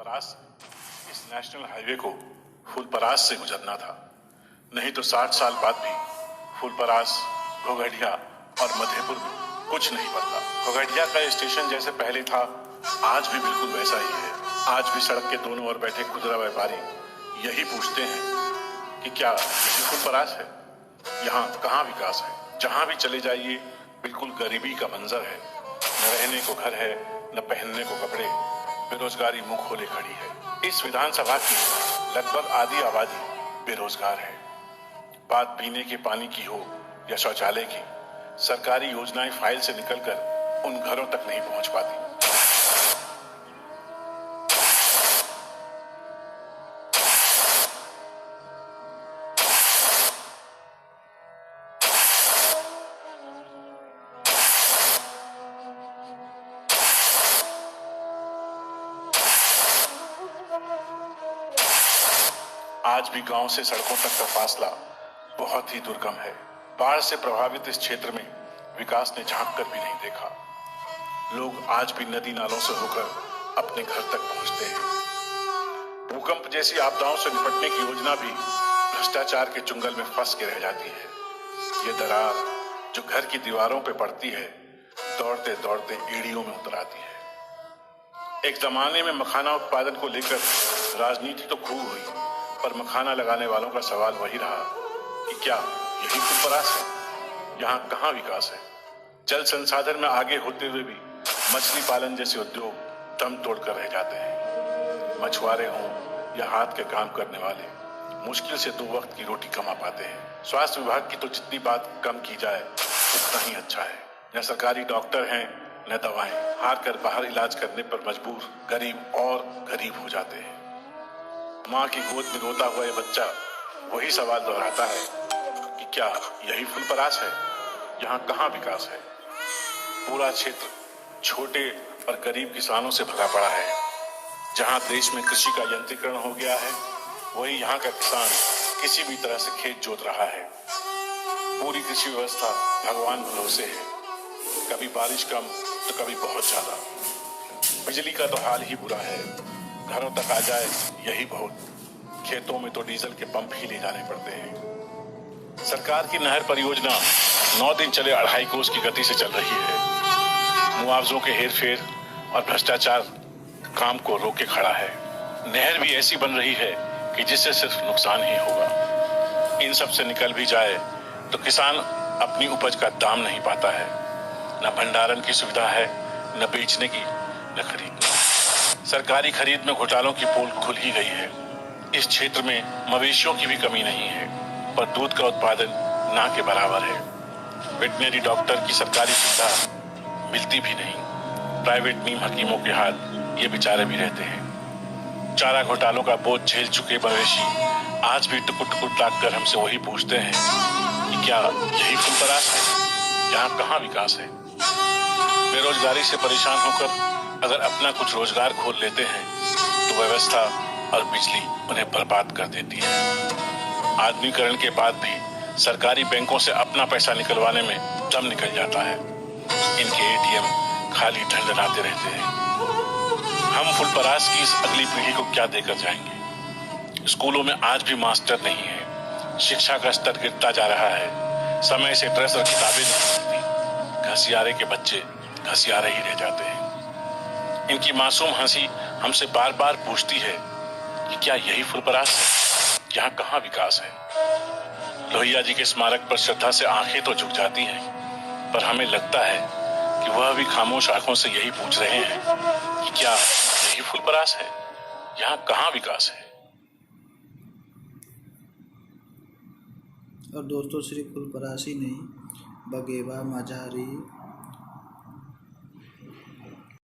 फुलपरास इस national highway को फुलपरास से गुजरना था, नहीं तो 60 साल बाद भी फुलपरास, घोघडिया और मधेपुर में कुछ नहीं बदला। घोघडिया का स्टेशन जैसे पहले था, आज भी बिल्कुल वैसा ही है। आज भी सड़क के दोनों ओर बैठे खुदरा व्यापारी यही पूछते हैं कि क्या यही फुलपरास है? यहाँ कहाँ विकास है? जहाँ भी चले जाइए बिल्कुल गरीबी का मंजर है। न रहने को घर है, न पहनने को कपड़े, बेरोजगारी मुंह खोले खड़ी है। इस विधानसभा की लगभग आधी आबादी बेरोजगार है। बात पीने के पानी की हो या शौचालय की, सरकारी योजनाएं फाइल से निकलकर उन घरों तक नहीं पहुंच पाती। आज भी गांव से सड़कों तक का फासला बहुत ही दुर्गम है। बाढ़ से प्रभावित इस क्षेत्र में विकास ने झांक कर भी नहीं देखा। लोग आज भी नदी नालों से होकर अपने घर तक पहुंचते हैं। भूकंप जैसी आपदाओं से निपटने की योजना भी भ्रष्टाचार के चुंगल में फंस के रह जाती है। ये दरार जो घर की दीवारों पे पड़ती है, दौड़ते दौड़ते एड़ियों में उतर आती है। एक जमाने में मखाना उत्पादन को लेकर राजनीति तो खूब हुई, पर मखाना लगाने वालों का सवाल वही रहा कि क्या यही फुलपरास है? यहाँ कहाँ विकास है? जल संसाधन में आगे होते हुए भी मछली पालन जैसे उद्योग दम तोड़कर रह जाते हैं। मछुआरे हों या हाथ के काम करने वाले मुश्किल से 2 वक्त की रोटी कमा पाते हैं। स्वास्थ्य विभाग की तो जितनी बात कम की जाए उतना ही अच्छा है। न सरकारी डॉक्टर हैं न दवाएं। हार कर बाहर इलाज करने पर मजबूर गरीब और गरीब हो जाते हैं। माँ की गोद में रोता हुआ ये बच्चा वही सवाल दोहराता है कि क्या यही फुलपरास है? यहाँ कहाँ विकास है? पूरा क्षेत्र छोटे और गरीब किसानों से भरा पड़ा है। जहाँ देश में कृषि का यंत्रीकरण हो गया है, वही यहाँ का किसान किसी भी तरह से खेत जोत रहा है। पूरी कृषि व्यवस्था भगवान भरोसे है। कभी बारिश कम तो कभी बहुत ज्यादा। बिजली का तो हाल ही बुरा है। घरों तक आ जाए यही बहुत। खेतों में तो डीजल के पंप ही ले जाने पड़ते हैं। सरकार की नहर परियोजना 9 दिन चले 2.5 कोस की गति से चल रही है। मुआवजों के हेरफेर और भ्रष्टाचार काम को रोके खड़ा है। नहर भी ऐसी बन रही है कि जिससे सिर्फ नुकसान ही होगा। इन सब से निकल भी जाए तो किसान अपनी उपज का दाम नहीं पाता है। न भंडारण की सुविधा है, न बेचने की, न खरीदने। सरकारी खरीद में घोटालों की पोल खुल ही गई है। इस क्षेत्र में मवेशियों की भी कमी नहीं है, पर दूध का उत्पादन ना के बराबर है। वेटनरी डॉक्टर की सरकारी सुविधा मिलती भी नहीं। प्राइवेट नीम हकीमों के हाथ ये बेचारे भी रहते हैं। चारा घोटालों का बोझ झेल चुके मवेशी आज भी टुकुर टुकुर ताक कर हमसे वही पूछते हैं कि क्या यही फुलपरास है? यहाँ कहाँ विकास है? बेरोजगारी से परेशान होकर अगर अपना कुछ रोजगार खोल लेते हैं तो व्यवस्था और बिजली उन्हें बर्बाद कर देती है। आधुनिकीकरण के बाद भी सरकारी बैंकों से अपना पैसा निकलवाने में दम निकल जाता है। इनके एटीएम खाली ढंढनाते रहते हैं। हम फुलपरास की इस अगली पीढ़ी को क्या देकर जाएंगे? स्कूलों में आज भी मास्टर नहीं है। शिक्षा का स्तर गिरता जा रहा है। समय से ड्रेस और किताबें नहीं मिलती। घसियारे के बच्चे घसियारे ही रह जाते हैं। इनकी मासूम हंसी हमसे बार बार पूछती है कि क्या यही फुलपरास है? यहाँ कहाँ विकास है? लोहिया जी के स्मारक पर श्रद्धा से आंखें तो झुक जाती हैं, पर हमें लगता है कि वह भी खामोश आंखों से यही पूछ रहे हैं कि क्या यही फुलपरास है? यहाँ कहाँ विकास है? और दोस्तों सिर्फ फुलपरास ही नहीं, बगेवा, मझारी,